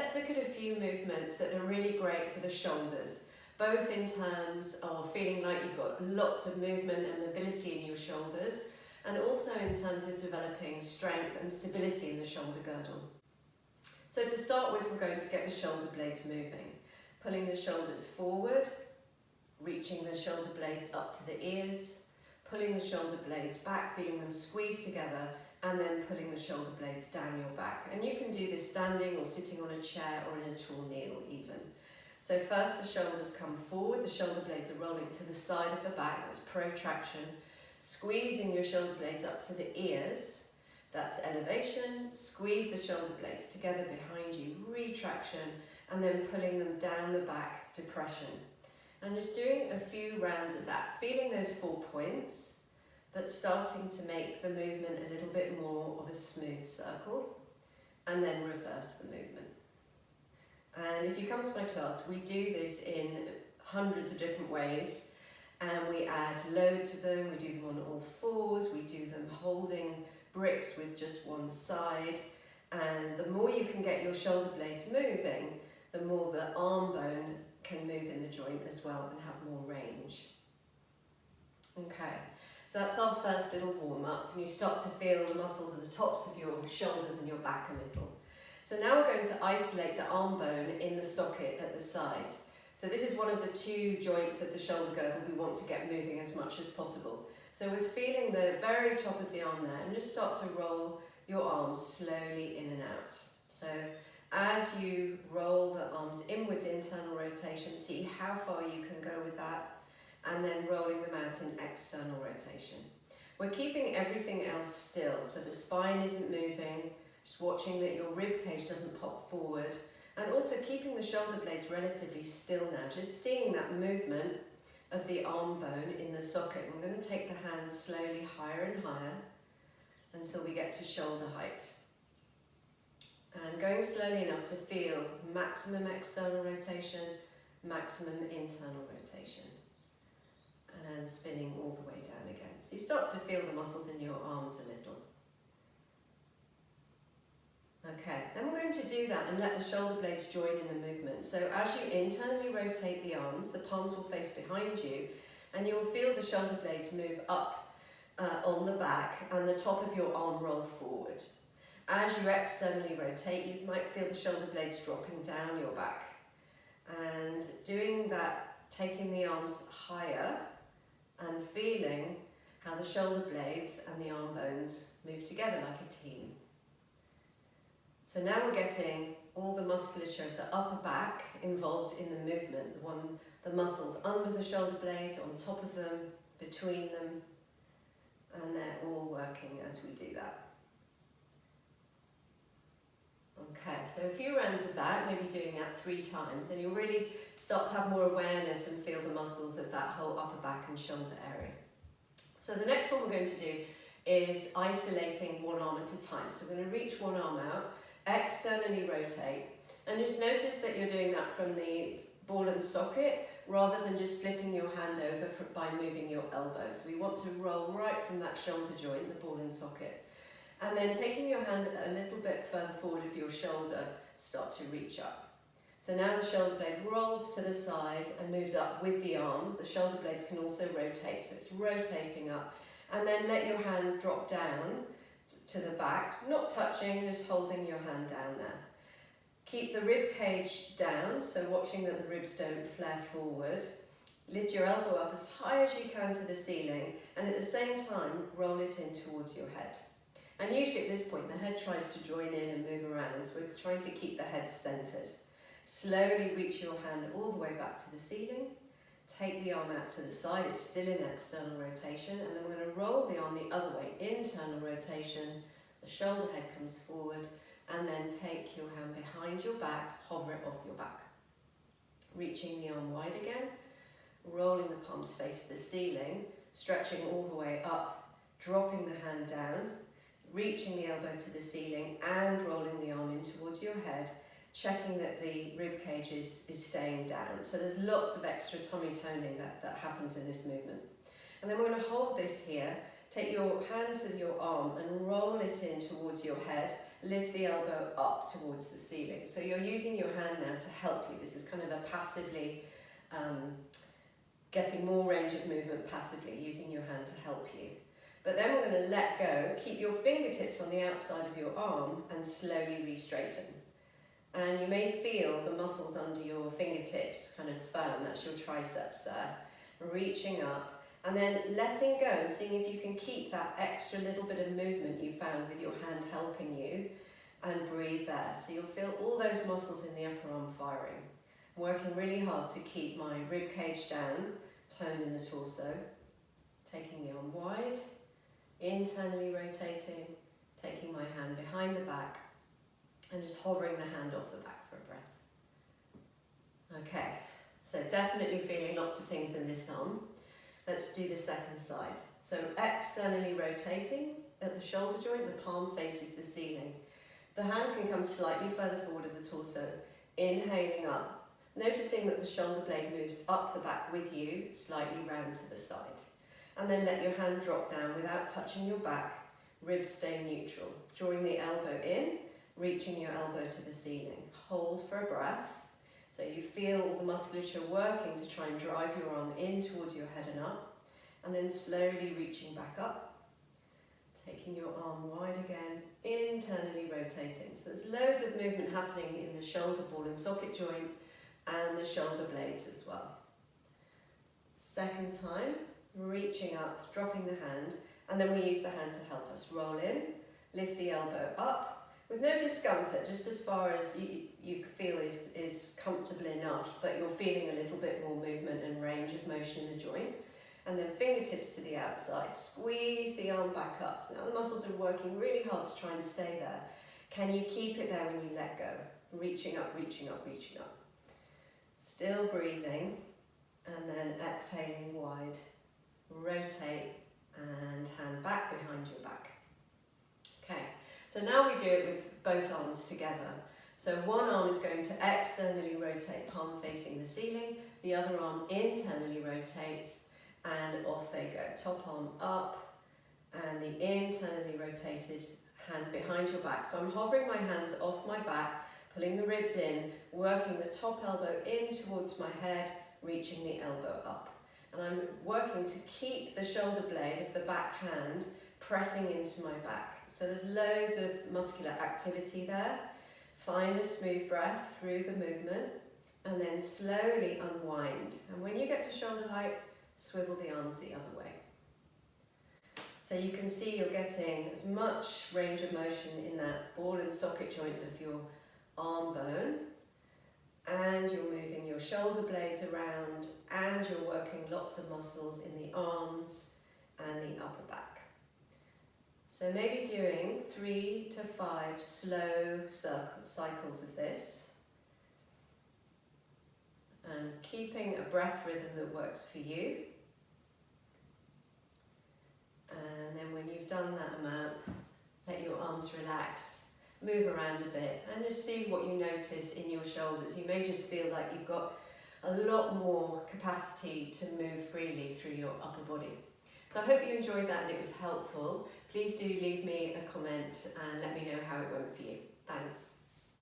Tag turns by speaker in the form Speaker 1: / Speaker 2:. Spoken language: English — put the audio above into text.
Speaker 1: let's look at a few movements that are really great for the shoulders, both in terms of feeling like you've got lots of movement and mobility in your shoulders, and also in terms of developing strength and stability in the shoulder girdle. So to start with, we're going to get the shoulder blades moving, pulling the shoulders forward, reaching the shoulder blades up to the ears, pulling the shoulder blades back, feeling them squeeze together, and then pulling the shoulder blades down your back. And you can do this standing or sitting on a chair or in a tall kneel even. So first the shoulders come forward, the shoulder blades are rolling to the side of the back, that's protraction, squeezing your shoulder blades up to the ears, that's elevation, squeeze the shoulder blades together behind you, retraction, and then pulling them down the back, depression. And just doing a few rounds of that, feeling those 4 points, but starting to make the movement a little bit more of a smooth circle, and then reverse the movement. And if you come to my class, we do this in hundreds of different ways, and we add load to them. We do them on all fours, we do them holding bricks with just one side, and the more you can get your shoulder blades moving, the more the arm bone can move in the joint as well and have more range. Okay. So that's our first little warm-up, and you start to feel the muscles at the tops of your shoulders and your back a little. So now we're going to isolate the arm bone in the socket at the side. So this is one of the 2 joints of the shoulder girdle we want to get moving as much as possible. So we're feeling the very top of the arm there, and just start to roll your arms slowly in and out. So as you roll the arms inwards, internal rotation, see how far you can go with that, and then rolling them out in external rotation. We're keeping everything else still, so the spine isn't moving, just watching that your rib cage doesn't pop forward, and also keeping the shoulder blades relatively still now, just seeing that movement of the arm bone in the socket. We're going to take the hands slowly higher and higher until we get to shoulder height. And going slowly enough to feel maximum external rotation, maximum internal rotation. And spinning all the way down again. So you start to feel the muscles in your arms a little. Okay, then we're going to do that and let the shoulder blades join in the movement. So as you internally rotate the arms, the palms will face behind you, and you'll feel the shoulder blades move up on the back and the top of your arm roll forward. As you externally rotate, you might feel the shoulder blades dropping down your back. And doing that, taking the arms higher, and feeling how the shoulder blades and the arm bones move together like a team. So now we're getting all the musculature of the upper back involved in the movement, the muscles under the shoulder blades, on top of them, between them, and they're all working as we do that. Okay, so a few rounds of that, maybe doing that 3 times, and you'll really start to have more awareness and feel the muscles of that whole upper back and shoulder area. So the next one we're going to do is isolating one arm at a time. So we're going to reach one arm out, externally rotate, and just notice that you're doing that from the ball and socket rather than just flipping your hand over by moving your elbow. So we want to roll right from that shoulder joint, the ball and socket. And then taking your hand a little bit further forward of your shoulder, start to reach up. So now the shoulder blade rolls to the side and moves up with the arm. The shoulder blades can also rotate, so it's rotating up. And then let your hand drop down to the back, not touching, just holding your hand down there. Keep the rib cage down, so watching that the ribs don't flare forward. Lift your elbow up as high as you can to the ceiling, and at the same time, roll it in towards your head. And usually at this point, the head tries to join in and move around, so we're trying to keep the head centered. Slowly reach your hand all the way back to the ceiling. Take the arm out to the side, it's still in external rotation, and then we're going to roll the arm the other way, internal rotation, the shoulder head comes forward, and then take your hand behind your back, hover it off your back. Reaching the arm wide again, rolling the palm to face the ceiling, stretching all the way up, dropping the hand down, reaching the elbow to the ceiling and rolling the arm in towards your head, checking that the rib cage is staying down. So there's lots of extra tummy toning that happens in this movement. And then we're going to hold this here, take your hand to your arm and roll it in towards your head, lift the elbow up towards the ceiling. So you're using your hand now to help you. This is kind of a passively, getting more range of movement passively, using your hand to help you. But then we're going to let go, keep your fingertips on the outside of your arm and slowly re-straighten. And you may feel the muscles under your fingertips kind of firm, that's your triceps there. Reaching up and then letting go and seeing if you can keep that extra little bit of movement you found with your hand helping you, and breathe there. So you'll feel all those muscles in the upper arm firing. I'm working really hard to keep my rib cage down, tone in the torso, taking the arm wide, internally rotating, taking my hand behind the back and just hovering the hand off the back for a breath. Okay, so definitely feeling lots of things in this arm. Let's do the second side. So externally rotating at the shoulder joint, the palm faces the ceiling. The hand can come slightly further forward of the torso, inhaling up, noticing that the shoulder blade moves up the back with you, slightly round to the side. And then let your hand drop down without touching your back, ribs stay neutral. Drawing the elbow in, reaching your elbow to the ceiling. Hold for a breath. So you feel all the musculature working to try and drive your arm in towards your head and up. And then slowly reaching back up. Taking your arm wide again, internally rotating. So there's loads of movement happening in the shoulder ball and socket joint and the shoulder blades as well. Second time, reaching up, dropping the hand, and then we use the hand to help us. Roll in, lift the elbow up, with no discomfort, just as far as you feel is comfortable enough, but you're feeling a little bit more movement and range of motion in the joint. And then fingertips to the outside, squeeze the arm back up. So now the muscles are working really hard to try and stay there. Can you keep it there when you let go? Reaching up, reaching up, reaching up. Still breathing, and then exhaling wide. Rotate and hand back behind your back. Okay, so now we do it with both arms together. So one arm is going to externally rotate, palm facing the ceiling. The other arm internally rotates and off they go. Top arm up and the internally rotated hand behind your back. So I'm hovering my hands off my back, pulling the ribs in, working the top elbow in towards my head, reaching the elbow up. And I'm working to keep the shoulder blade of the back hand pressing into my back. So there's loads of muscular activity there. Find a smooth breath through the movement and then slowly unwind. And when you get to shoulder height, swivel the arms the other way. So you can see you're getting as much range of motion in that ball and socket joint of your arm bone, and you're moving your shoulder blades around, and you're working lots of muscles in the arms and the upper back. So maybe doing 3 to 5 slow cycles of this, and keeping a breath rhythm that works for you. And then when you've done that amount, let your arms relax, move around a bit, and just see what you notice in your shoulders. You may just feel like you've got a lot more capacity to move freely through your upper body. So I hope you enjoyed that and it was helpful. Please do leave me a comment and let me know how it went for you. Thanks.